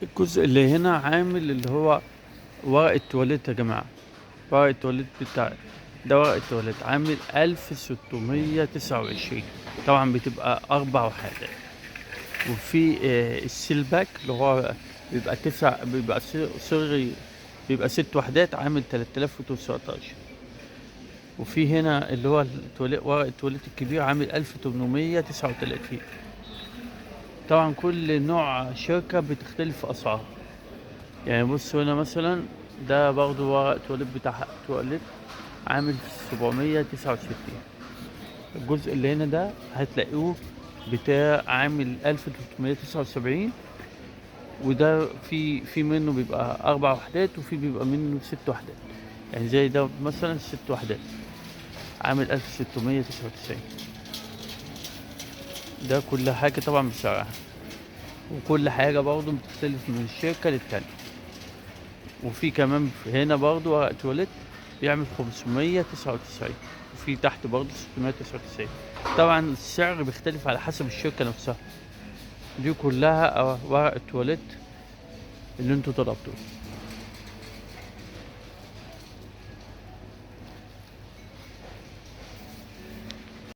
الجزء اللي هنا عامل اللي هو ورق التواليت يا جماعة. ورق التواليت بتاع ده ورق التواليت عامل 1629. طبعا بتبقى 4 وحدات. وفي السيلباك اللي هو بيبقى بيبقى صغري، بيبقى 6 وحدات عامل 3019. وفي هنا اللي هو ورق التواليت الكبير عامل 1839. طبعا كل نوع شركة بتختلف في أسعار. يعني بصوا هنا مثلا ده برضه ورق تواليت بتاع تواليت عامل 769. الجزء اللي هنا ده هتلاقوه بتاع عامل 1379. وده في منه بيبقى 4 وحدات وفي بيبقى منه 6 وحدات. يعني زي ده مثلا 6 وحدات عامل 1699. ده كل حاجة طبعا بسعرها، وكل حاجة برضه بتختلف من الشركة للتانية. وفي كمان هنا برضه ورق تواليت بيعمل 599، وفي تحت برضه 699. طبعا السعر بيختلف على حسب الشركة نفسها. دي كلها ورق التواليت اللي انتوا طلبتوه.